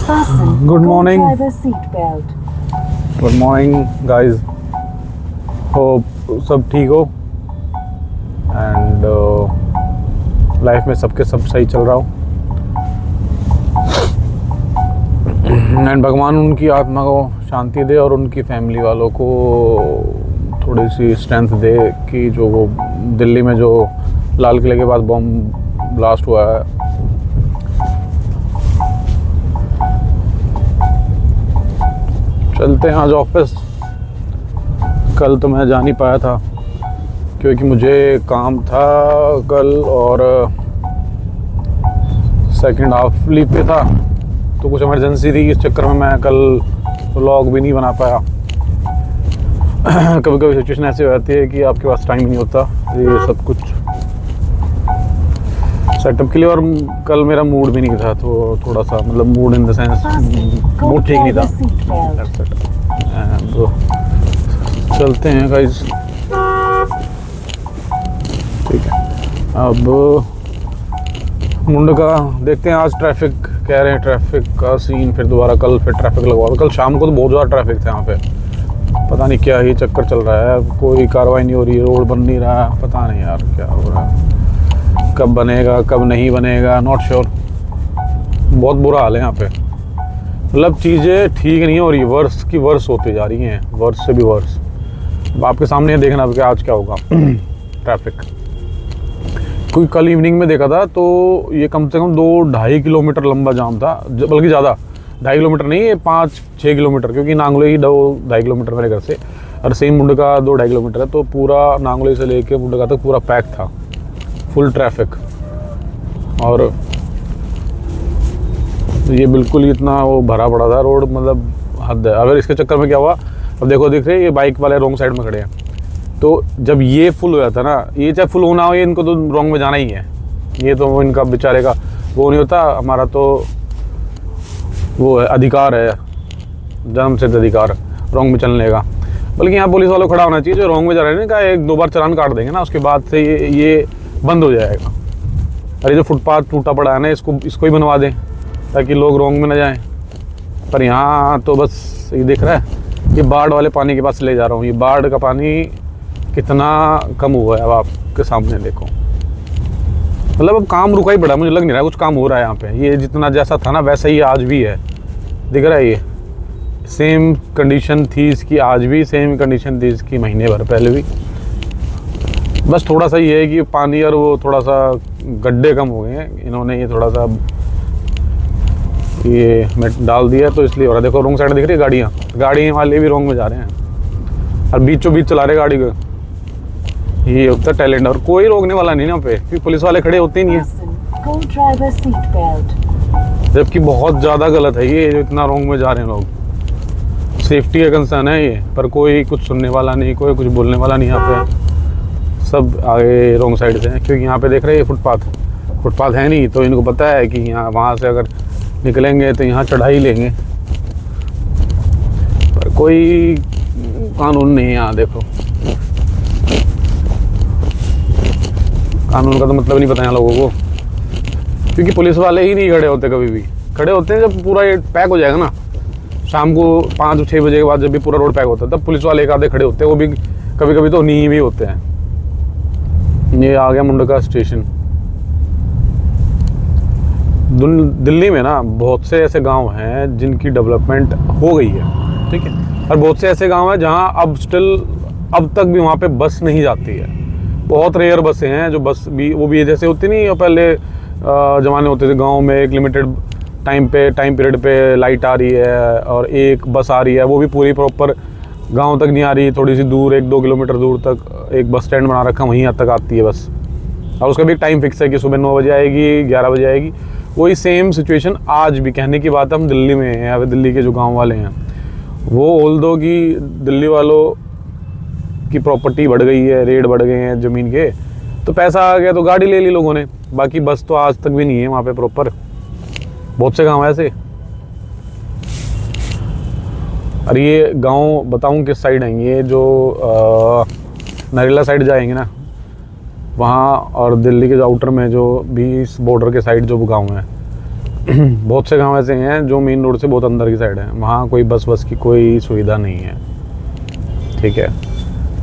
Good morning. Good morning, guys. Hope सब ठीक हो एंड लाइफ में सबके सब सही चल रहा हो एंड भगवान उनकी आत्मा को शांति दे और उनकी फैमिली वालों को थोड़ी सी स्ट्रेंथ दे कि जो वो दिल्ली में जो लाल किले के पास बॉम्ब ब्लास्ट हुआ है, चलते हैं आज ऑफिस। कल तो मैं जा नहीं पाया था क्योंकि मुझे काम था कल और सेकंड हाफ लीव पे था, तो कुछ इमरजेंसी थी। इस चक्कर में मैं कल व्लॉग भी नहीं बना पाया। कभी कभी सिचुएशन ऐसी हो जाती है कि आपके पास टाइम नहीं होता ये सब कुछ सेटअप के लिए, और कल मेरा मूड भी नहीं था, तो थोड़ा सा मतलब mood in the sense mood ठीक नहीं था। तो चलते हैं गाइस, ठीक है। अब मुंड का देखते हैं, आज ट्रैफिक कह रहे हैं, ट्रैफिक का सीन फिर दोबारा कल फिर ट्रैफिक लगवा। कल शाम को तो बहुत ज़्यादा ट्रैफिक था यहाँ पे, पता नहीं क्या ही चक्कर चल रहा है, कोई कार्रवाई नहीं हो रही, रोड बन नहीं रहा, पता नहीं यार क्या हो रहा है, कब बनेगा कब नहीं बनेगा, नॉट श्योर। बहुत बुरा हाल है यहाँ पे, मतलब चीज़ें ठीक नहीं हो रही, वर्स की वर्स होती जा रही हैं, वर्स से भी वर्स। अब आपके सामने देखना कि आज क्या होगा। ट्रैफिक कोई कल इवनिंग में देखा था तो ये कम से कम 2-2.5 किलोमीटर लंबा जाम था, बल्कि ज़्यादा, 2.5 किलोमीटर नहीं, ये 5-6 किलोमीटर, क्योंकि नांगलोई ही 2-2.5 किलोमीटर मेरे घर से और सेम मुंड का 2-2.5 किलोमीटर है, तो पूरा नांगलोई से लेके मुंड का तक पूरा पैक था, फुल ट्रैफिक। और ये बिल्कुल ही इतना वो भरा पड़ा था रोड, मतलब हद है। अगर इसके चक्कर में क्या हुआ, अब देखो दिख रहे ये बाइक वाले रॉन्ग साइड में खड़े हैं, तो जब ये फुल हो जाता ना, ये चाहे फुल होना हो, ये इनको तो रॉन्ग में जाना ही है, ये तो इनका बेचारे का वो नहीं होता, हमारा तो वो है, अधिकार है, जन्म सिद्ध अधिकार रॉन्ग में चलने का। बल्कि यहाँ पुलिस वालों खड़ा होना चाहिए, जो रॉन्ग में जा रहे हैं ना, 1-2 बार चालान काट देंगे ना, उसके बाद से ये बंद हो जाएगा। अरे जो फुटपाथ टूटा पड़ा है ना, इसको ही बनवा दें ताकि लोग रॉन्ग में ना जाएं। पर यहाँ तो बस ये दिख रहा है, ये बाढ़ वाले पानी के पास ले जा रहा हूँ, ये बाढ़ का पानी कितना कम हुआ है अब आपके सामने देखो, मतलब अब काम रुका ही पड़ा, मुझे लग नहीं रहा कुछ काम हो रहा है यहाँ पे। ये जितना जैसा था ना वैसा ही आज भी है, दिख रहा है, ये सेम कंडीशन थी इसकी, आज भी सेम कंडीशन थी इसकी महीने भर पहले भी। बस थोड़ा सा ये है कि पानी और वो थोड़ा सा गड्ढे कम हो गए हैं, इन्होंने ये थोड़ा सा ये मैं डाल दिया तो इसलिए हो रहा है। देखो रॉन्ग साइड दिख रही है गाड़ियाँ, गाड़ी वाले भी रॉन्ग में जा रहे हैं और बीचों बीच चला रहे गाड़ी को, ये होता है टैलेंट। और कोई रोकने वाला नहीं ना पे, क्योंकि पुलिस वाले खड़े होते ही नहीं है, जबकि बहुत ज़्यादा गलत है ये जो इतना रॉन्ग में जा रहे हैं लोग। सेफ्टी का कंसर्न है ये, पर कोई कुछ सुनने वाला नहीं, कोई कुछ बोलने वाला नहीं यहाँ पे, सब आगे रॉन्ग साइड से हैं। क्योंकि यहाँ पे देख रहे हैं फुटपाथ है नहीं, तो इनको पता है कि यहाँ वहाँ से अगर निकलेंगे तो यहाँ चढ़ाई लेंगे, पर कोई कानून नहीं है यहाँ। देखो कानून का तो मतलब नहीं पता यहाँ लोगों को, क्योंकि पुलिस वाले ही नहीं खड़े होते, कभी भी खड़े होते हैं जब पूरा ये पैक हो जाएगा ना, शाम को 5-6 बजे के बाद जब भी पूरा रोड पैक होता है तब पुलिस वाले एक आधे खड़े होते हैं, वो भी कभी कभी तो नहीं भी होते हैं। ये आ गया मुंड का स्टेशन। दिल्ली में ना बहुत से ऐसे गांव हैं जिनकी डेवलपमेंट हो गई है, ठीक है, और बहुत से ऐसे गांव हैं जहां अब तक भी वहां पे बस नहीं जाती है। बहुत रेयर बसें हैं जो बस भी, वो भी जैसे होती नहीं, पहले ज़माने होते थे गांव में, एक लिमिटेड टाइम पीरियड पे लाइट आ रही है और एक बस आ रही है, वो भी पूरी प्रॉपर गांव तक नहीं आ रही, थोड़ी सी दूर 1-2 किलोमीटर दूर तक एक बस स्टैंड बना रखा, वहीं तक आती है बस, और उसका भी एक टाइम फिक्स है कि सुबह 9 बजे आएगी, 11 बजे आएगी। वही सेम सिचुएशन आज भी, कहने की बात हम दिल्ली में हैं, या दिल्ली के जो गांव वाले हैं वो ऑल्दो कि दिल्ली वालों की प्रॉपर्टी बढ़ गई है, रेट बढ़ गए हैं ज़मीन के, तो पैसा आ गया तो गाड़ी ले ली लोगों ने, बाकी बस तो आज तक भी नहीं है वहाँ पे प्रॉपर। बहुत से गाँव ऐसे। और ये गांव बताऊं किस साइड हैं, ये जो नरेला साइड जाएंगे ना वहाँ, और दिल्ली के जो आउटर में जो भी इस बॉर्डर के साइड जो गांव हैं, बहुत से गांव ऐसे हैं जो मेन रोड से बहुत अंदर की साइड है, वहाँ कोई बस की कोई सुविधा नहीं है, ठीक है।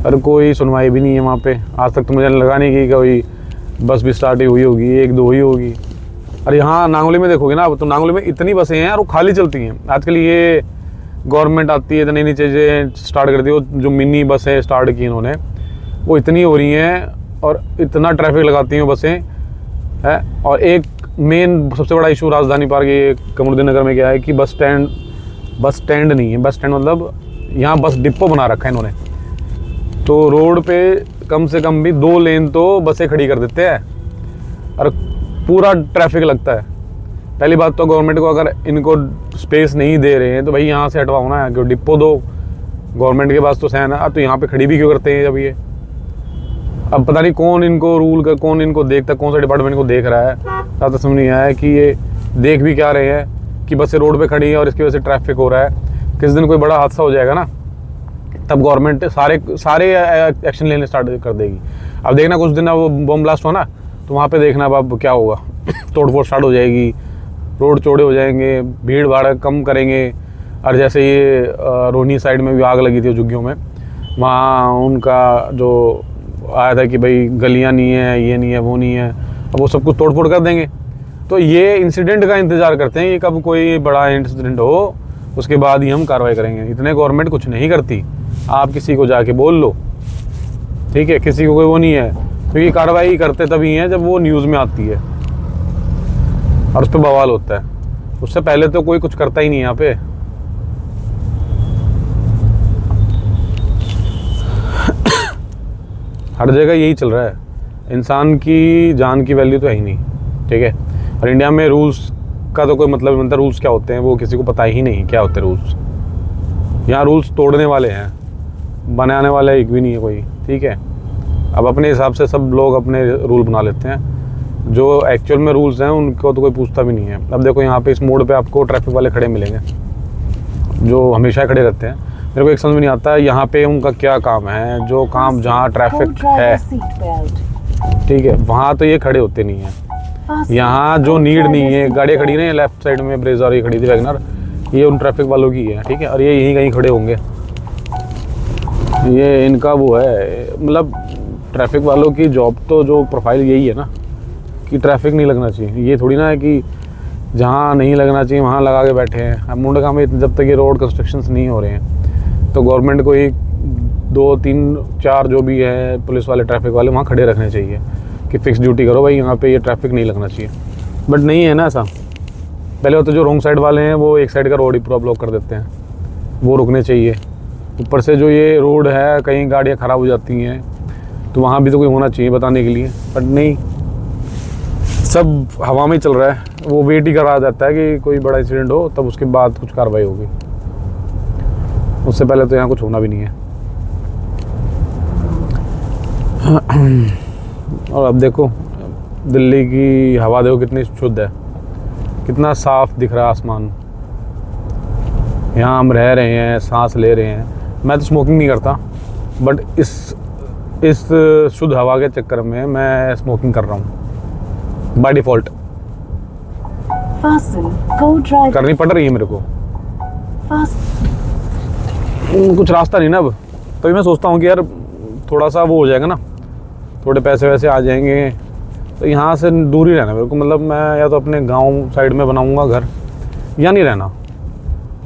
और कोई सुनवाई भी नहीं है वहाँ पे। आज तक तो मुझे लगा नहीं कि कोई बस भी स्टार्ट ही हुई होगी, एक दो ही होगी। और यहाँ नांगोली में देखोगे ना, तो नांगोली में इतनी बसें हैं और वो खाली चलती हैं। आजकल ये गवर्नमेंट आती है तो नई नई चीज़ें स्टार्ट करती है, वो जो मिनी बसें स्टार्ट की इन्होंने वो इतनी हो रही हैं और इतना ट्रैफिक लगाती हैं बसें है। और एक मेन सबसे बड़ा इशू राजधानी पार्क ये कमरुद्दीन नगर में क्या है कि बस स्टैंड नहीं है। बस स्टैंड मतलब यहाँ बस डिपो बना रखा है इन्होंने, तो रोड पे कम से कम भी 2 लेन तो बसें खड़ी कर देते हैं और पूरा ट्रैफिक लगता है। पहली बात तो गवर्नमेंट को अगर इनको स्पेस नहीं दे रहे हैं तो भाई यहाँ से हटवाओ ना, क्यों डिपो दो गवर्नमेंट के पास तो सहन है। तो यहाँ पे खड़ी भी क्यों करते हैं जब ये, अब पता नहीं कौन इनको रूल कर, कौन इनको देखता, कौन सा डिपार्टमेंट को देख रहा है। तब तक समझ नहीं आया कि ये देख भी क्या रहे हैं कि बसें रोड पे खड़ी है और इसकी वजह से ट्रैफिक हो रहा है। किस दिन कोई बड़ा हादसा हो जाएगा ना, तब गवर्नमेंट सारे एक्शन लेने स्टार्ट कर देगी। अब देखना कुछ दिन अब बम ब्लास्ट हो ना, तो वहाँ पे देखना अब क्या होगा। तोड़फोड़ स्टार्ट हो जाएगी, रोड चौड़े हो जाएंगे, भीड़ भाड़ कम करेंगे। और जैसे ये रोहनी साइड में भी आग लगी थी झुग्गियों में, वहाँ उनका जो आया था कि भाई गलियाँ नहीं है, ये नहीं है, वो नहीं है, अब वो सब कुछ तोड़फोड़ कर देंगे। तो ये इंसिडेंट का इंतज़ार करते हैं कि कब कोई बड़ा इंसिडेंट हो, उसके बाद ही हम कार्रवाई करेंगे। इतने गवर्नमेंट कुछ नहीं करती, आप किसी को जाके बोल लो, ठीक है, किसी को कोई वो नहीं है, क्योंकि कार्रवाई करते तभी हैं जब वो न्यूज़ में आती है और उस पर बवाल होता है। उससे पहले तो कोई कुछ करता ही नहीं है यहाँ पे। हर जगह यही चल रहा है, इंसान की जान की वैल्यू तो है ही नहीं, ठीक है। और इंडिया में रूल्स का तो कोई मतलब नहीं बनता। रूल्स क्या होते हैं वो किसी को पता ही नहीं क्या होते हैं रूल्स। यहाँ रूल्स तोड़ने वाले हैं, बनाने वाला एक भी नहीं है कोई, ठीक है। अब अपने हिसाब से सब लोग अपने रूल बना लेते हैं, जो एक्चुअल में रूल्स हैं उनको तो कोई पूछता भी नहीं है। अब देखो यहाँ पे इस मोड़ पे आपको ट्रैफिक वाले खड़े मिलेंगे जो हमेशा खड़े रहते हैं। मेरे को एक समझ में नहीं आता यहाँ पे उनका क्या काम है। जो काम जहाँ ट्रैफिक है, ठीक है, वहाँ तो ये खड़े होते नहीं हैं। यहाँ जो नीड नहीं है, गाड़ियाँ खड़ी नहीं, लेफ्ट साइड में ब्रेजा और ये खड़ी थी वैगनर, ये उन ट्रैफिक वालों की है, ठीक है। और ये यहीं कहीं खड़े होंगे, ये इनका वो है। मतलब ट्रैफिक वालों की जॉब तो जो प्रोफाइल यही है ना कि ट्रैफिक नहीं लगना चाहिए। ये थोड़ी ना है कि जहाँ नहीं लगना चाहिए वहाँ लगा के बैठे हैं। अब मुंडका में जब तक ये रोड कंस्ट्रक्शंस नहीं हो रहे हैं तो गवर्नमेंट को ही 2, 3, 4 जो भी है पुलिस वाले ट्रैफिक वाले वहाँ खड़े रखने चाहिए कि फिक्स ड्यूटी करो भाई, यहाँ पे ये ट्रैफिक नहीं लगना चाहिए। बट नहीं है ना ऐसा। पहले तो जो रॉन्ग साइड वाले हैं वो एक साइड का रोड ही पूरा ब्लॉक कर देते हैं, वो रुकने चाहिए। ऊपर से जो ये रोड है कहीं गाड़ियाँ ख़राब हो जाती हैं तो वहाँ भी तो कोई होना चाहिए बताने के लिए, बट नहीं, सब हवा में चल रहा है। वो वेट ही करा जाता है कि कोई बड़ा इंसिडेंट हो तब उसके बाद कुछ कार्रवाई होगी, उससे पहले तो यहाँ कुछ होना भी नहीं है। और अब देखो दिल्ली की हवा देखो कितनी शुद्ध है, कितना साफ दिख रहा है आसमान। यहाँ हम रह रहे हैं, सांस ले रहे हैं। मैं तो स्मोकिंग नहीं करता, बट इस शुद्ध हवा के चक्कर में मैं स्मोकिंग कर रहा हूँ बाय डिफ़ॉल्ट। करनी पड़ रही है मेरे को, कुछ रास्ता नहीं ना अब। तभी मैं सोचता हूँ कि यार थोड़ा सा वो हो जाएगा ना, थोड़े पैसे वैसे आ जाएंगे तो यहाँ से दूर ही रहना मेरे को। मतलब मैं या तो अपने गांव साइड में बनाऊँगा घर, या नहीं रहना।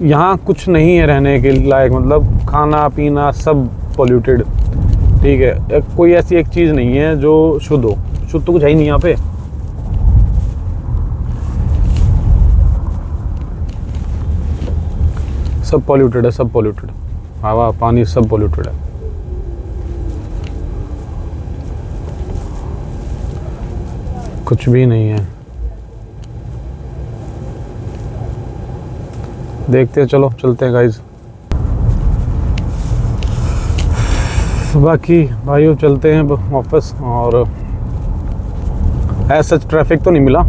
यहाँ कुछ नहीं है रहने के लायक, मतलब खाना पीना सब पॉल्यूटेड, ठीक है। कोई ऐसी एक चीज़ नहीं है जो शुद्ध हो। शुद्ध तो कुछ है ही नहीं यहाँ पे। सब पॉल्यूटेड है, सब पॉल्यूटेड, हवा पानी सब पॉल्यूटेड है। कुछ भी नहीं है। देखते हैं, चलो चलते हैं गाइज। बाकी भाइयों चलते हैं वापस। और ऐसा ट्रैफिक तो नहीं मिला।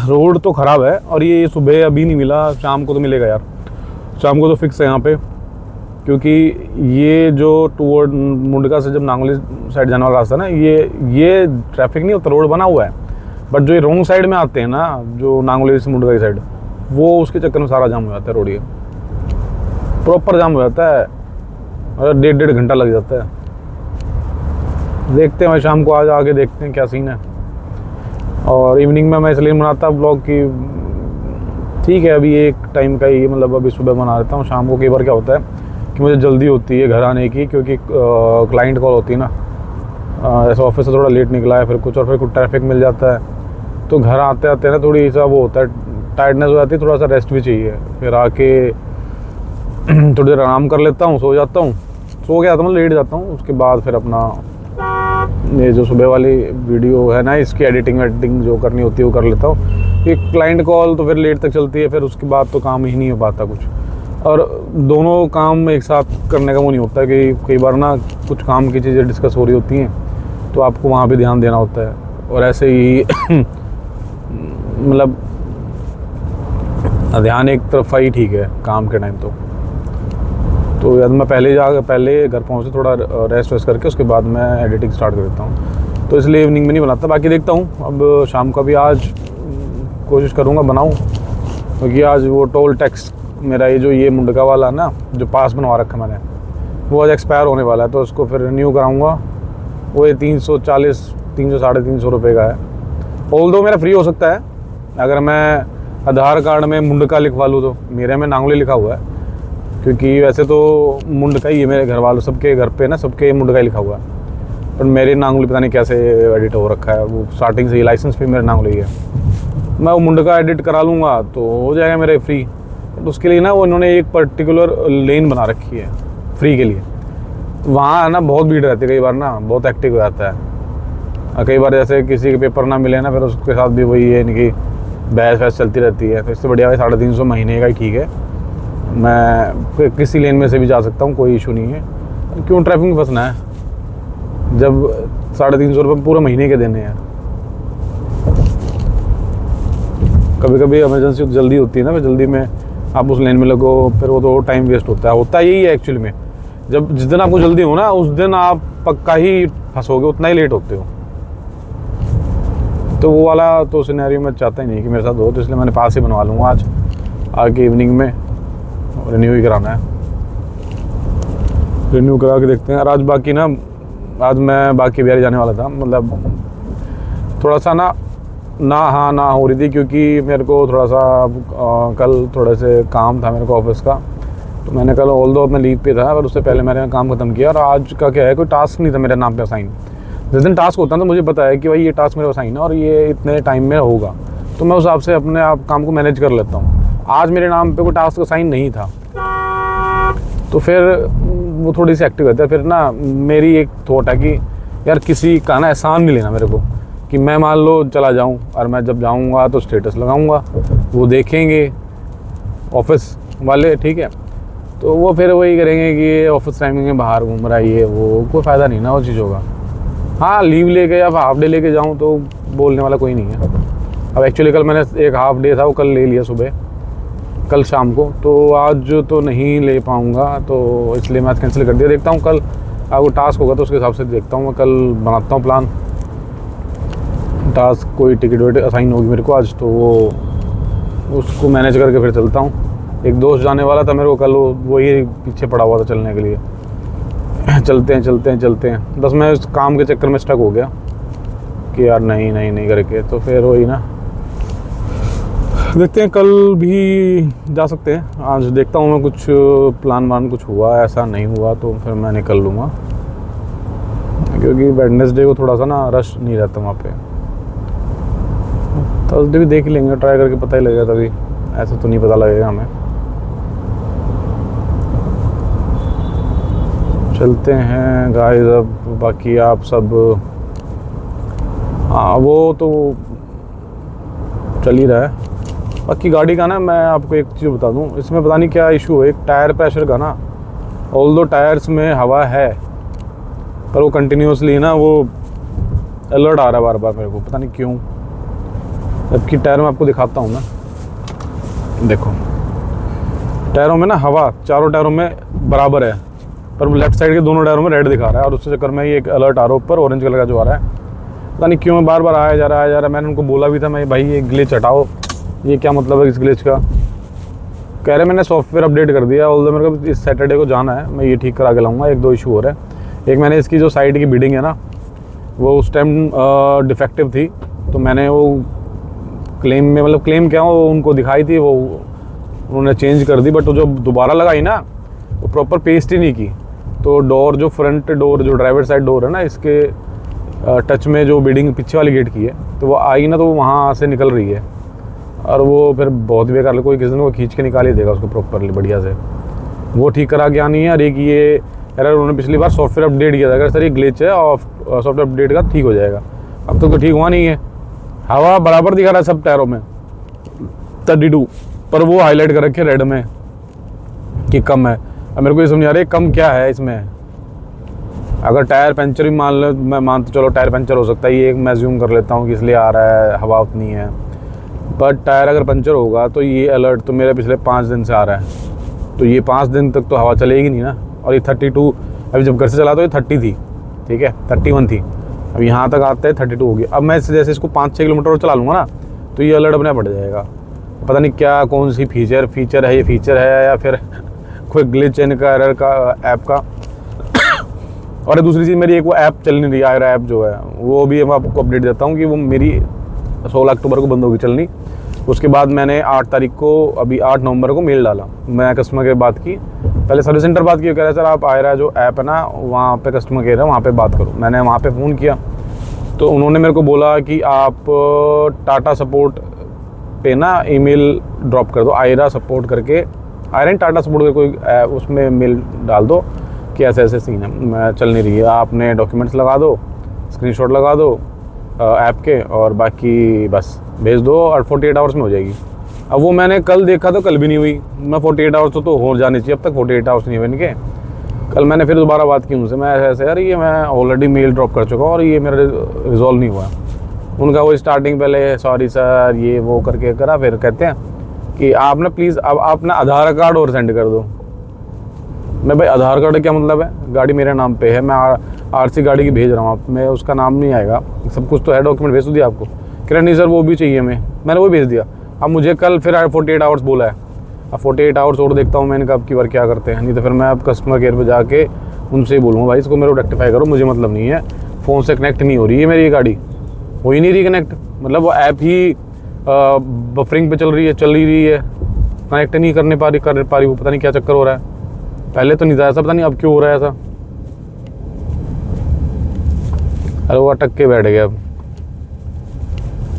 रोड तो ख़राब है, और ये सुबह अभी नहीं मिला, शाम को तो मिलेगा यार। शाम को तो फिक्स है यहाँ पे, क्योंकि ये जो टूवर्ड मुंडका से जब नांगली साइड जाने वाला रास्ता ना, ये ट्रैफिक नहीं होता, रोड बना हुआ है। बट जो ये रोंग साइड में आते हैं ना, जो नांगलोई से मुंडका की साइड, वो उसके चक्कर में सारा जाम हो जाता है रोड, ये प्रॉपर जाम हो जाता है और 1.5 घंटा लग जाता है। देखते हैं, मैं शाम को आज आके देखते हैं क्या सीन है। और इवनिंग में मैं इसलिए बनाता ब्लॉग की ठीक है अभी एक टाइम का ही, मतलब अभी सुबह बना लेता हूँ। शाम को कई बार क्या होता है कि मुझे जल्दी होती है घर आने की, क्योंकि क्लाइंट कॉल होती है ना, ऐसे ऑफिस से थोड़ा लेट निकला है, फिर कुछ ट्रैफिक मिल जाता है, तो घर आते आते ना थोड़ी सा वो होता है, टायर्डनेस हो जाती है, थोड़ा सा रेस्ट भी चाहिए। फिर आके थोड़ी देर आराम कर लेता हूँ, सो जाता हूँ, सो के आता हूँ, लेट जाता हूँ। उसके बाद फिर अपना ये जो सुबह वाली वीडियो है ना, इसकी एडिटिंग जो करनी होती है वो कर लेता हूँ। ये क्लाइंट कॉल तो फिर लेट तक चलती है, फिर उसके बाद तो काम ही नहीं हो पाता कुछ। और दोनों काम एक साथ करने का वो नहीं होता कि कई बार ना कुछ काम की चीज़ें डिस्कस हो रही होती हैं, तो आपको वहाँ पे ध्यान देना होता है। और ऐसे ही मतलब ध्यान एक तरफा ही ठीक है काम के टाइम। तो याद मैं पहले घर पहुँचे, थोड़ा रेस्ट वेस्ट करके उसके बाद मैं एडिटिंग स्टार्ट कर देता हूँ। तो इसलिए इवनिंग में नहीं बनाता। बाकी देखता हूँ अब शाम का भी आज कोशिश करूँगा बनाऊँ, क्योंकि आज वो टोल टैक्स मेरा ये मुंडका वाला ना जो पास बनवा रखा मैंने, वो आज एक्सपायर होने वाला है, तो उसको फिर रिन्यू कराऊँगा। वो ये 340 साढ़े 300 रुपये का है। ऑल्दो मेरा फ्री हो सकता है अगर मैं आधार कार्ड में मुंडका लिखवा लूँ, तो मेरे में नांगलोई लिखा हुआ है, क्योंकि वैसे तो मुंडका ही है मेरे घर वालों सबके घर पे ना, सबके मुंडका ही लिखा हुआ है, पर मेरे नांगलोई पता नहीं कैसे एडिट हो रखा है। वो स्टार्टिंग से ही लाइसेंस पे मेरा नांगलोई है। मैं वो मुंडका एडिट करा लूँगा तो हो जाएगा मेरे फ्री। तो उसके लिए ना वो इन्होंने एक पर्टिकुलर लेन बना रखी है फ्री के लिए। वहाँ ना बहुत भीड़ रहती है, कई बार ना बहुत एक्टिव हो जाता है। कई बार जैसे किसी के पेपर ना मिले ना, फिर उसके साथ भी वही है इनकी बहस चलती रहती है। तो इससे बढ़िया भाई 350 महीने का ही ठीक है, मैं किसी लेन में से भी जा सकता हूँ, कोई इशू नहीं है। क्यों ट्रैफिक में फंसना है जब 350 रुपये पूरे महीने के देने हैं। कभी कभी इमरजेंसी जल्दी होती है ना, फिर जल्दी में आप उस लेन में लगो, फिर वो तो टाइम वेस्ट होता यही है एक्चुअली में। जब जिस दिन आपको जल्दी हो ना, उस दिन आप पक्का ही फंसोगे, उतना ही लेट होते हो। तो वो वाला तो सिनेरियो मैं चाहता ही नहीं कि मेरे साथ हो, तो इसलिए मैंने पास ही बनवा लूँगा आज आगे इवनिंग में। रिन्यू ही कराना है, रिन्यू करा के देखते हैं। और आज बाकी ना, आज मैं बाकी बिहारी जाने वाला था, मतलब थोड़ा सा ना हो रही थी, क्योंकि मेरे को थोड़ा सा कल थोड़े से काम था मेरे को ऑफिस का। तो मैंने कल ऑल्दो मैं लीव पे था, पर उससे पहले मैंने काम ख़त्म किया। और आज का क्या है, कोई टास्क नहीं था मेरे नाम पे असाइन। जिस दिन टास्क होता है तो मुझे पता है कि भाई ये टास्क मेरे असाइन है और ये इतने टाइम में होगा, तो मैं उस हिसाब से अपने आप काम को मैनेज कर लेता हूँ। आज मेरे नाम पे कोई टास्क असाइन नहीं था, तो फिर वो थोड़ी सी एक्टिव रहता है। फिर ना मेरी एक थॉट है कि यार किसी का ना एहसान नहीं लेना मेरे को, कि मैं मान लो चला जाऊं और मैं जब जाऊंगा तो स्टेटस लगाऊंगा, वो देखेंगे ऑफिस वाले, ठीक है, तो वो फिर वही करेंगे कि ये ऑफिस टाइमिंग में बाहर घूम रहा है, ये वो, कोई फ़ायदा नहीं ना वो चीज़ों का। हाँ लीव लेके या हाफ डे लेके जाऊँ तो बोलने वाला कोई नहीं है। अब एक्चुअली कल मैंने एक हाफ डे था, वो कल ले लिया सुबह, कल शाम को, तो आज तो नहीं ले पाऊँगा, तो इसलिए मैं आज कैंसिल कर दिया। देखता हूँ कल वो टास्क होगा तो उसके हिसाब से देखता हूँ, मैं कल बनाता हूँ प्लान। टास्क कोई टिकट विकट असाइन होगी मेरे को आज, तो वो उसको मैनेज करके फिर चलता हूँ। एक दोस्त जाने वाला था मेरे को कल, वो ही पीछे पड़ा हुआ था चलने के लिए। चलते हैं बस मैं उस काम के चक्कर में स्टक हो गया कि यार नहीं करके, तो फिर वही ना, देखते हैं कल भी जा सकते हैं। आज देखता हूँ मैं कुछ प्लान कुछ हुआ, ऐसा नहीं हुआ तो फिर मैं निकल लूँगा, क्योंकि वेडनेसडे को थोड़ा सा ना रश नहीं रहता वहाँ पे। थर्सडे भी देख लेंगे, ट्राई करके पता ही लगेगा, तभी ऐसा तो नहीं पता लगेगा हमें। चलते हैं गाइस अब। बाकी आप सब, हाँ वो तो चल ही रहा है। बाकी गाड़ी का ना मैं आपको एक चीज़ बता दूं, इसमें पता नहीं क्या इशू है, एक टायर प्रेशर का ना, ऑल्दो टायर्स में हवा है पर वो कंटिन्यूसली ना वो अलर्ट आ रहा है बार मेरे को, पता नहीं क्यों। जबकि टायर में आपको दिखाता हूँ मैं, देखो टायरों में ना हवा चारों टायरों में बराबर है, पर लेफ्ट साइड के दोनों टायरों में रेड दिखा रहा है, और उसके चक्कर में ये एक अलर्ट आ रहा है ऊपर ऑरेंज कलर का जो आ रहा है, पता नहीं क्यों बार बार आया जा रहा। मैंने उनको बोला भी था, मैं भाई ये ग्लिच हटाओ, ये क्या मतलब है इस ग्लिच का। कह रहे मैंने सॉफ्टवेयर अपडेट कर दिया, ऑल्दो मेरे को इस सैटरडे को जाना है, मैं ये ठीक करा के लाऊंगा। 1-2 इशू हो रहा है। एक मैंने इसकी जो साइड की बीडिंग है ना, वो उस टाइम डिफेक्टिव थी, तो मैंने वो क्लेम में, मतलब क्लेम क्या वो उनको दिखाई थी, वो उन्होंने चेंज कर दी। बट वो जो दोबारा लगाई ना, वो प्रॉपर पेस्ट ही नहीं की। तो डोर, जो फ्रंट डोर, जो ड्राइवर साइड डोर है ना, इसके टच में जो बीडिंग पीछे वाली गेट की है, तो वो आई ना, तो वो वहाँ से निकल रही है। और वो फिर बहुत बेकार, कोई किसी ने वो खींच के निकाल ही देगा उसको प्रॉपरली बढ़िया से। वो ठीक करा के आनी है। और एक ये एरर उन्होंने पिछली बार सॉफ्टवेयर अपडेट किया था, अगर सर ये ग्लिच है और सॉफ्टवेयर अपडेट का ठीक हो जाएगा। अब तक तो ठीक हुआ नहीं है। हवा बराबर दिखा रहा है सब टायरों में 32, पर वो हाईलाइट कर रखे रेड में कि कम है। अब मेरे को ये समझ आ रहा है कम क्या है इसमें। अगर टायर पंचर भी मान लो, मैं मानता चलो टायर पंचर हो सकता है, ये मैं ज्यूम कर लेता हूँ कि इसलिए आ रहा है, हवा उतनी है। बट टायर अगर पंचर होगा तो ये अलर्ट तो मेरे पिछले 5 दिन से आ रहा है, तो ये 5 दिन तक तो हवा चलेगी नहीं ना। और ये 32, अभी जब घर से चला तो ये 30 थी, ठीक है, 31 थी। अब यहाँ तक आते हैं 32 होगी। अब मैं जैसे इसको 5-6 किलोमीटर और चला लूँगा ना, तो ये अलर्ट अपने बढ़ जाएगा। पता नहीं क्या, कौन सी फीचर है, ये फीचर है या फिर कोई ग्लिच है इनका, एरर का, ऐप का। और दूसरी चीज़, मेरी एक वो ऐप चल नहीं रही, आयरा ऐप जो है, वो भी मैं आपको अपडेट देता हूँ कि वो मेरी 16 अक्टूबर को बंद होगी चलनी। उसके बाद मैंने 8 तारीख को, अभी 8 नवंबर को मेल डाला। मैं कस्टमर केयर बात की, पहले सर्विस सेंटर बात की, कह रहे सर आप आयरा जो ऐप है ना, वहाँ पे कस्टमर केयर है, वहाँ पे बात करो। मैंने वहाँ पे फ़ोन किया, तो उन्होंने मेरे को बोला कि आप टाटा सपोर्ट पे ना ईमेल ड्रॉप कर दो, आयरा सपोर्ट करके, आयरा टाटा सपोर्ट करके कोई उसमें मेल डाल दो कि ऐसे ऐसे सीन है, मैं चल नहीं रही है, आपने डॉक्यूमेंट्स लगा दो, स्क्रीनशॉट लगा दो ऐप के, और बाकी बस भेज दो और 48 आवर्स में हो जाएगी। अब वो मैंने कल देखा तो कल भी नहीं हुई। मैं 48 आवर्स तो हो जानी चाहिए, अब तक 48 आवर्स नहीं हुए इनके। कल मैंने फिर दोबारा बात की उनसे, मैं ऐसे यार ये मैं ऑलरेडी मेल ड्रॉप कर चुका हूँ और ये मेरा रिजॉल्व नहीं हुआ। उनका वो स्टार्टिंग पहले सॉरी सर ये वो करके करा, फिर कहते हैं कि आप ना प्लीज़ अब आप ना आधार कार्ड और सेंड कर दो। मैं भाई आधार कार्ड क्या मतलब है, गाड़ी मेरे नाम पे है, मैं आरसी गाड़ी की भेज रहा हूँ, मैं उसका नाम नहीं आएगा, सब कुछ तो है, डॉक्यूमेंट भेज दिया आपको। कह रहे नहीं सर वो भी चाहिए मैंने वो भेज दिया। अब मुझे कल फिर 48 आवर्स बोला है, अब 48 आवर्स और देखता हूँ मैं इनका अब की बार क्या करते हैं। नहीं तो फिर मैं अब कस्टमर केयर पे जाके उनसे ही बोलूँगा भाई इसको मेरे को रेक्टिफाई करो, मुझे मतलब नहीं है, फ़ोन से कनेक्ट नहीं हो रही है मेरी ये गाड़ी, हो ही नहीं रही कनेक्ट, मतलब वो ऐप ही बफरिंग पे चल ही रही है, कनेक्ट नहीं कर पा रही वो, पता नहीं क्या चक्कर हो रहा है। पहले तो नहीं था ऐसा, पता नहीं अब क्यों हो रहा है ऐसा। अरे वो अटक के बैठ गया। अब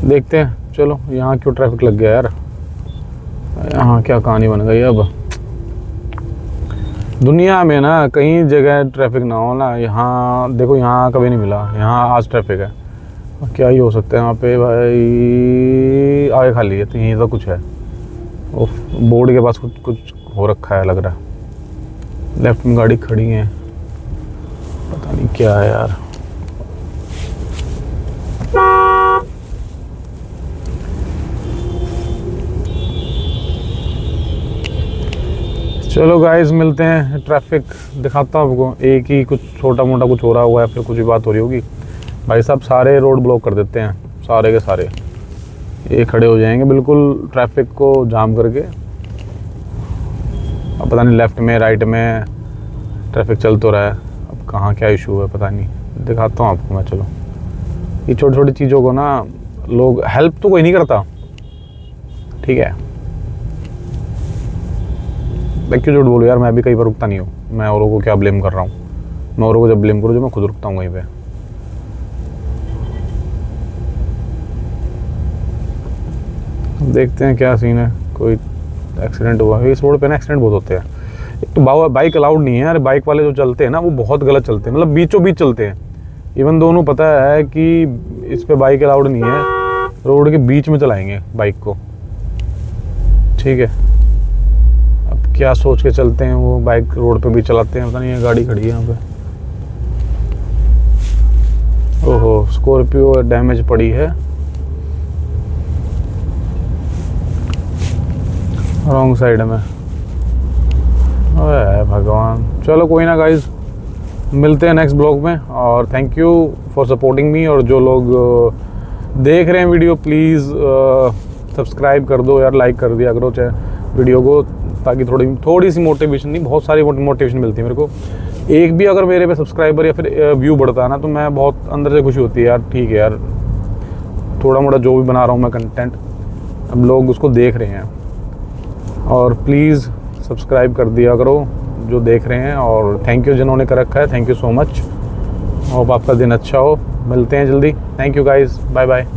देखते हैं, चलो यहाँ क्यों ट्रैफिक लग गया यार, यहाँ क्या कहानी बन गई। अब दुनिया में ना कहीं जगह ट्रैफिक ना हो ना, यहाँ देखो यहाँ कभी नहीं मिला, यहाँ आज ट्रैफिक है। क्या ही हो सकता है यहाँ पे भाई, आगे खाली है तो यहीं तो कुछ है, बोर्ड के पास कुछ हो रखा है लग रहा है। लेफ्ट में गाड़ी खड़ी है, पता नहीं क्या है यार। चलो गाइस मिलते हैं, ट्रैफिक दिखाता हूँ आपको। एक ही कुछ छोटा मोटा कुछ हो रहा हुआ है, फिर कुछ भी बात हो रही होगी। भाई साहब सारे रोड ब्लॉक कर देते हैं, सारे के सारे ये खड़े हो जाएंगे बिल्कुल ट्रैफिक को जाम करके। अब पता नहीं लेफ़्ट में राइट में ट्रैफिक चल तो रहा है, अब कहाँ क्या इशू है पता नहीं, दिखाता हूँ आपको मैं। चलो ये छोटी छोटी चीज़ों को ना लोग हेल्प तो कोई नहीं करता, ठीक है। मैं क्यों झूठ बोलूँ यार, मैं भी कई बार रुकता नहीं हूँ, मैं औरों को क्या ब्लेम कर रहा हूँ। मैं औरों को जब ब्लेम करूँ जब मैं खुद रुकता हूँ वहीं पे। देखते हैं क्या सीन है, कोई एक्सीडेंट हुआ इस रोड पे ना, एक्सीडेंट बहुत होते हैं। एक तो बाइक अलाउड नहीं है यार, बाइक वाले जो चलते हैं ना वो बहुत गलत चलते हैं, मतलब बीचों बीच चलते हैं। इवन दोनों पता है कि इस पे बाइक अलाउड नहीं है, रोड के बीच में चलाएंगे बाइक को, ठीक है। अब क्या सोच के चलते हैं वो, बाइक रोड पे भी चलाते हैं, पता नहीं है गाड़ी खड़ी है यहाँ पे। ओहो स्कॉर्पियो डैमेज पड़ी है, रॉन्ग साइड में। ओए भगवान, चलो कोई ना गाइस, मिलते हैं नेक्स्ट ब्लॉग में, और thank you for supporting me. और जो लोग देख रहे हैं वीडियो, प्लीज़ सब्सक्राइब कर दो यार, लाइक कर दिया करो चाहे वीडियो को, ताकि थोड़ी सी मोटिवेशन, नहीं बहुत सारी मोटिवेशन मिलती है मेरे को। एक भी अगर मेरे पे सब्सक्राइबर या फिर व्यू बढ़ता है ना, तो मैं बहुत अंदर से खुशी होती है यार। ठीक है यार, थोड़ा मोड़ा जो भी बना रहा हूँ मैं कंटेंट, अब लोग उसको देख रहे हैं। और प्लीज़ सब्सक्राइब कर दिया करो जो देख रहे हैं, और थैंक यू जिन्होंने कर रखा है, thank you so much. Hope आपका दिन अच्छा हो। मिलते हैं जल्दी। Thank you guys, bye bye.